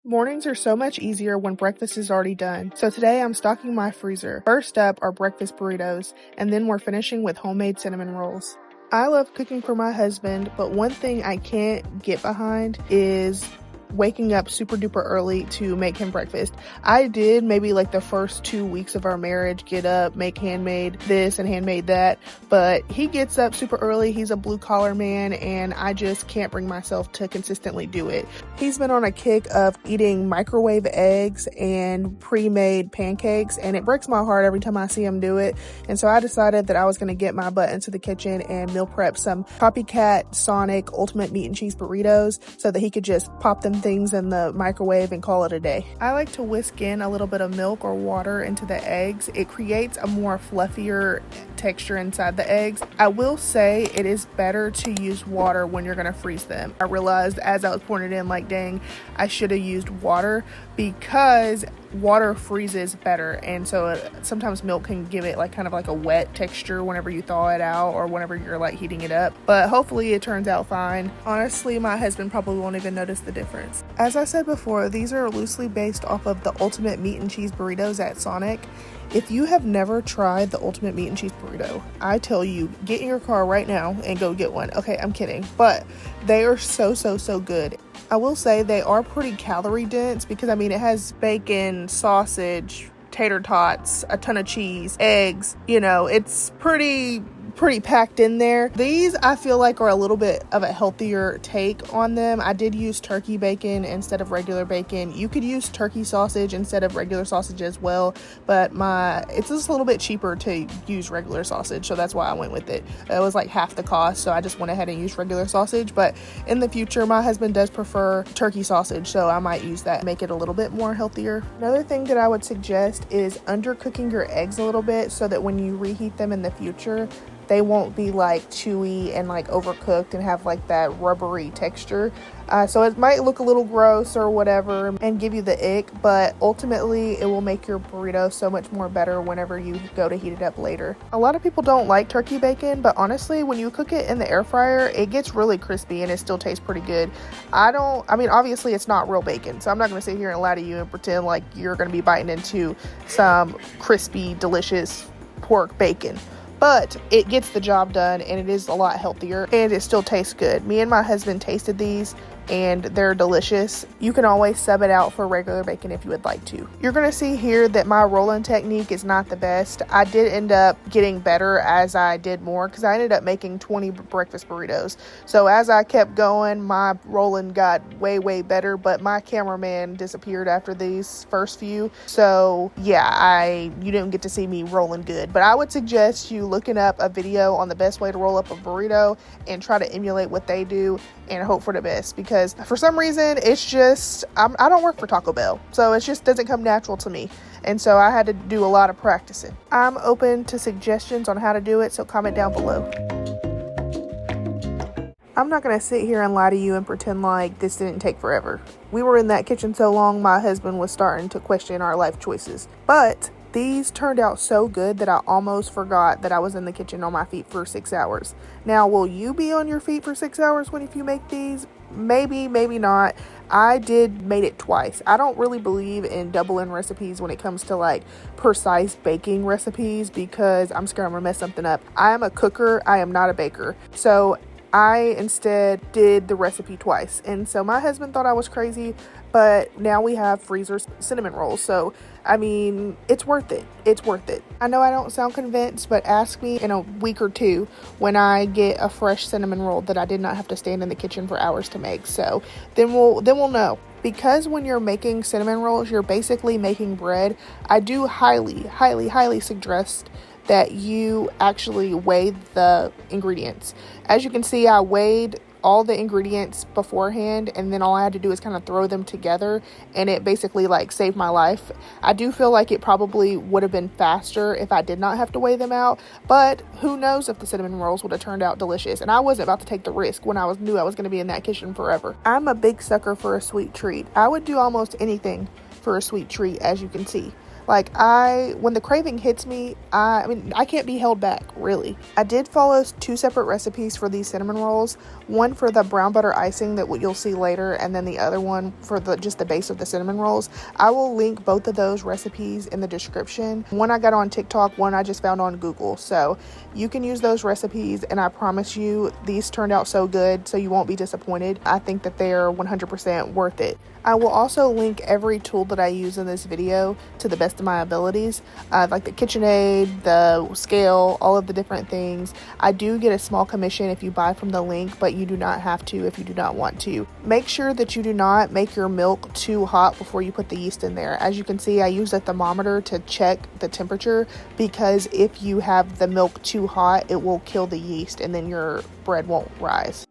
Mornings are so much easier when breakfast is already done, so today I'm stocking my freezer. First up are breakfast burritos, and then we're finishing with homemade cinnamon rolls. I love cooking for my husband, but one thing I can't get behind is waking up super duper early to make him breakfast. I did maybe like the first 2 weeks of our marriage get up, make handmade this and handmade that, but he gets up super early. He's a blue collar man and I just can't bring myself to consistently do it. He's been on a kick of eating microwave eggs and pre-made pancakes, and it breaks my heart every time I see him do it. And so I decided that I was going to get my butt into the kitchen and meal prep some copycat Sonic ultimate meat and cheese burritos so that he could just pop them things in the microwave and call it a day. I like to whisk in a little bit of milk or water into the eggs. It creates a more fluffier texture inside the eggs. I will say it is better to use water when you're going to freeze them. I realized as I was pouring it in, like, dang, I should have used water because water freezes better, and so sometimes milk can give it like kind of like a wet texture whenever you thaw it out or whenever you're like heating it up, but hopefully it turns out fine. Honestly, my husband probably won't even notice the difference. As I said before, these are loosely based off of the ultimate meat and cheese burritos at Sonic. If you have never tried the ultimate meat and cheese burrito, I tell you, get in your car right now and go get one. Okay, I'm kidding, but they are so good. I will say they are pretty calorie dense because, I mean, it has bacon, sausage, tater tots, a ton of cheese, eggs. You know, it's pretty packed in there. These I feel like are a little bit of a healthier take on them. I did use turkey bacon instead of regular bacon. You could use turkey sausage instead of regular sausage as well, but it's just a little bit cheaper to use regular sausage, so that's why I went with it. It was like half the cost, so I just went ahead and used regular sausage. But in the future, my husband does prefer turkey sausage, so I might use that, make it a little bit more healthier. Another thing that I would suggest is undercooking your eggs a little bit so that when you reheat them in the future, they won't be like chewy and like overcooked and have like that rubbery texture. So it might look a little gross or whatever and give you the ick, but ultimately it will make your burrito so much more better whenever you go to heat it up later. A lot of people don't like turkey bacon, but honestly, when you cook it in the air fryer, it gets really crispy and it still tastes pretty good. I mean, obviously it's not real bacon, so I'm not going to sit here and lie to you and pretend like you're going to be biting into some crispy, delicious pork bacon. But it gets the job done and it is a lot healthier and it still tastes good. Me and my husband tasted these and they're delicious. You can always sub it out for regular bacon if you would like to. You're going to see here that my rolling technique is not the best. I did end up getting better as I did more because I ended up making 20 breakfast burritos. So as I kept going, my rolling got way better, but my cameraman disappeared after these first few. So yeah, you didn't get to see me rolling good, but I would suggest you looking up a video on the best way to roll up a burrito and try to emulate what they do and hope for the best, because for some reason it's just I don't work for Taco Bell, so it just doesn't come natural to me, and so I had to do a lot of practicing. I'm open to suggestions on how to do it, so comment down below. I'm not going to sit here and lie to you and pretend like this didn't take forever. We were in that kitchen so long my husband was starting to question our life choices, but these turned out so good that I almost forgot that I was in the kitchen on my feet for 6 hours. Now, will you be on your feet for 6 hours if you make these? Maybe not. I made it twice. I don't really believe in doubling recipes when it comes to like precise baking recipes because I'm scared I'm gonna mess something up. I am a cooker. I am not a baker. So I instead did the recipe twice. And so my husband thought I was crazy, but now we have freezer cinnamon rolls. So, I mean, it's worth it. It's worth it. I know I don't sound convinced, but ask me in a week or two when I get a fresh cinnamon roll that I did not have to stand in the kitchen for hours to make. So then we'll know. Because when you're making cinnamon rolls, you're basically making bread. I do highly suggest that you actually weigh the ingredients. As you can see, I weighed all the ingredients beforehand, and then all I had to do is kind of throw them together, and it basically like saved my life. I do feel like it probably would have been faster if I did not have to weigh them out, but who knows if the cinnamon rolls would have turned out delicious, and I wasn't about to take the risk when I knew I was going to be in that kitchen forever. I'm a big sucker for a sweet treat. I would do almost anything for a sweet treat, as you can see. Like when the craving hits me, I mean, I can't be held back, really. I did follow 2 separate recipes for these cinnamon rolls. One for the brown butter icing that you'll see later, and then the other one for just the base of the cinnamon rolls. I will link both of those recipes in the description. One I got on TikTok, one I just found on Google. So you can use those recipes, and I promise you these turned out so good, so you won't be disappointed. I think that they're 100% worth it. I will also link every tool that I use in this video to the best of my abilities, like the KitchenAid, the scale, all of the different things. I do get a small commission if you buy from the link, but you do not have to if you do not want to. Make sure that you do not make your milk too hot before you put the yeast in there. As you can see, I use a thermometer to check the temperature, because if you have the milk too hot, it will kill the yeast and then your bread won't rise.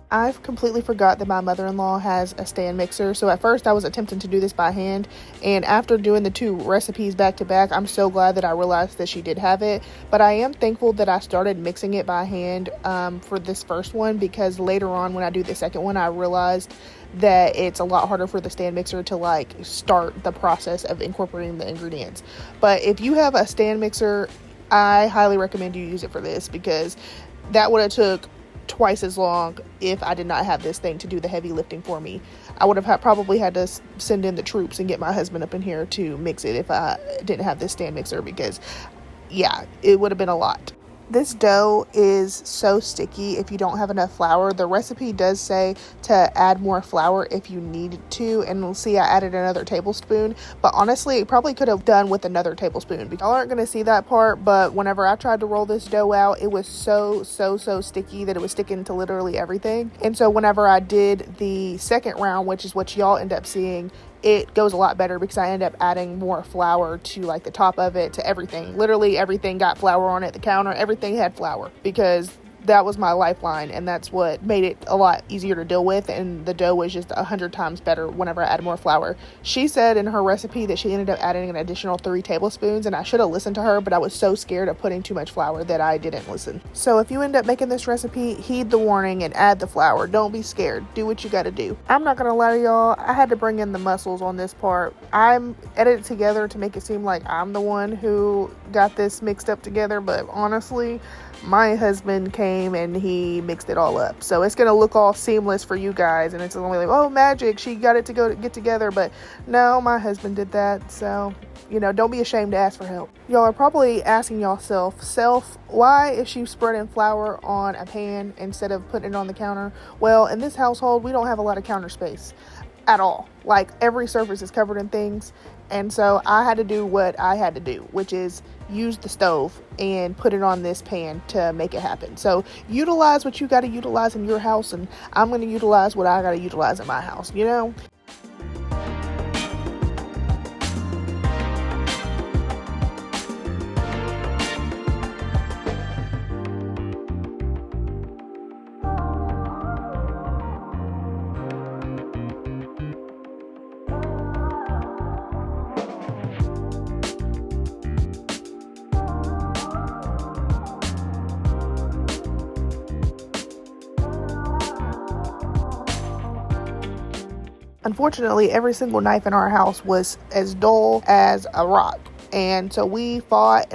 I've completely forgot that my mother-in-law has a stand mixer. So at first I was attempting to do this by hand, and after doing the 2 recipes back to back, I'm so glad that I realized that she did have it. But I am thankful that I started mixing it by hand for this first one, because later on when I do the second one, I realized that it's a lot harder for the stand mixer to like start the process of incorporating the ingredients. But if you have a stand mixer, I highly recommend you use it for this, because that would have took twice as long if I did not have this thing to do the heavy lifting for me. I would have probably had to send in the troops and get my husband up in here to mix it if I didn't have this stand mixer, because yeah, it would have been a lot. This dough is so sticky if you don't have enough flour. The recipe does say to add more flour if you needed to, and we'll see I added another tablespoon, but honestly it probably could have done with another tablespoon. Y'all aren't going to see that part, but whenever I tried to roll this dough out, it was so sticky that it was sticking to literally everything. And so whenever I did the second round, which is what y'all end up seeing, it goes a lot better, because I end up adding more flour to like the top of it, to everything. Literally everything got flour on it. The counter, everything had flour, because that was my lifeline, and that's what made it a lot easier to deal with, and the dough was just 100 times better whenever I added more flour. She said in her recipe that she ended up adding an additional 3 tablespoons, and I should have listened to her, but I was so scared of putting too much flour that I didn't listen. So if you end up making this recipe, heed the warning and add the flour. Don't be scared. Do what you gotta do. I'm not gonna lie to y'all, I had to bring in the muscles on this part. I'm edited together to make it seem like I'm the one who got this mixed up together, but honestly, my husband came and he mixed it all up. So it's going to look all seamless for you guys, and it's only like, oh, magic, she got it to get together. But no, my husband did that. So, don't be ashamed to ask for help. Y'all are probably asking yourself, why is she spreading flour on a pan instead of putting it on the counter? Well, in this household, we don't have a lot of counter space at all. Like, every surface is covered in things. And so I had to do what I had to do, which is use the stove and put it on this pan to make it happen. So utilize what you got to utilize in your house, and I'm going to utilize what I got to utilize in my house, Unfortunately, every single knife in our house was as dull as a rock. And so we fought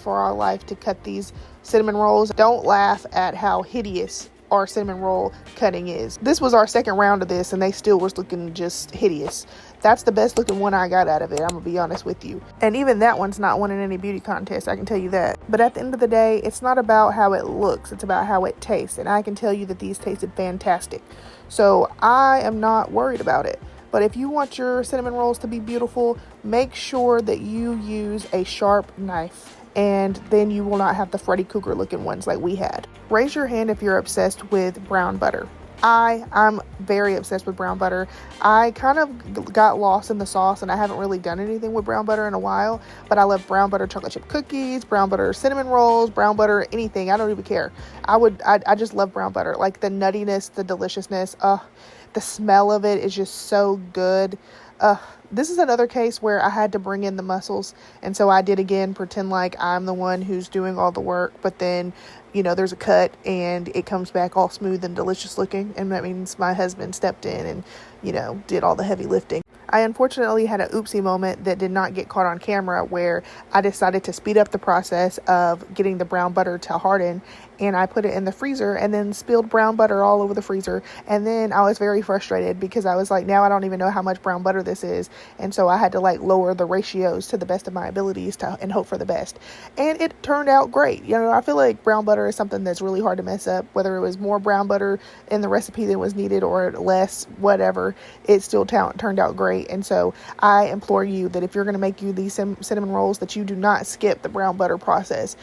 for our life to cut these cinnamon rolls. Don't laugh at how hideous our cinnamon roll cutting is. This was our second round of this, and they still was looking just hideous. That's the best looking one I got out of it, I'm gonna be honest with you. And even that one's not winning any beauty contest, I can tell you that. But at the end of the day, it's not about how it looks, it's about how it tastes. And I can tell you that these tasted fantastic. So I am not worried about it. But if you want your cinnamon rolls to be beautiful, make sure that you use a sharp knife, and then you will not have the Freddy Krueger looking ones like we had. Raise your hand if you're obsessed with brown butter. I'm very obsessed with brown butter. I kind of got lost in the sauce and I haven't really done anything with brown butter in a while, but I love brown butter chocolate chip cookies, brown butter cinnamon rolls, brown butter anything. I don't even care. I just love brown butter. Like the nuttiness, the deliciousness, the smell of it is just so good. This is another case where I had to bring in the muscles, and so I did again pretend like I'm the one who's doing all the work, but then there's a cut and it comes back all smooth and delicious looking, and that means my husband stepped in and did all the heavy lifting. I unfortunately had an oopsie moment that did not get caught on camera, where I decided to speed up the process of getting the brown butter to harden, and I put it in the freezer and then spilled brown butter all over the freezer. And then I was very frustrated because I was like, now I don't even know how much brown butter this is. And so I had to lower the ratios to the best of my abilities and hope for the best. And it turned out great. I feel like brown butter is something that's really hard to mess up, whether it was more brown butter in the recipe than was needed or less, whatever, it still turned out great. And so I implore you that if you're going to make these cinnamon rolls, that you do not skip the brown butter process.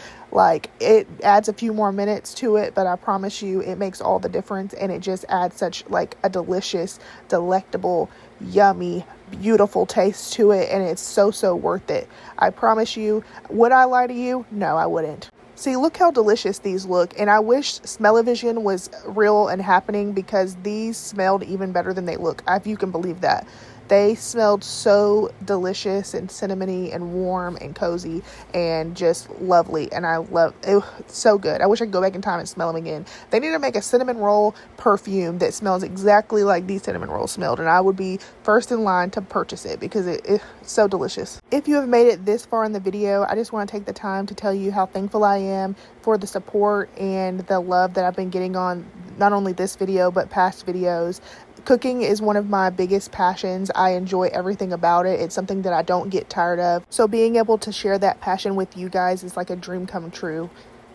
It adds a few more minutes to it, but I promise you it makes all the difference, and it just adds such a delicious, delectable, yummy, beautiful taste to it, and it's so worth it. I promise you. Would I lie to you? No, I wouldn't. See, look how delicious these look, and I wish smell-o-vision was real and happening, because these smelled even better than they look, if you can believe that. They smelled so delicious and cinnamony and warm and cozy and just lovely, and I love it. So good. I wish I could go back in time and smell them again. They need to make a cinnamon roll perfume that smells exactly like these cinnamon rolls smelled, and I would be first in line to purchase it because it's so delicious. If you have made it this far in the video, I just want to take the time to tell you how thankful I am for the support and the love that I've been getting on not only this video but past videos. Cooking is one of my biggest passions. I enjoy everything about it. It's something that I don't get tired of. So being able to share that passion with you guys is like a dream come true.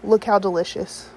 Look how delicious.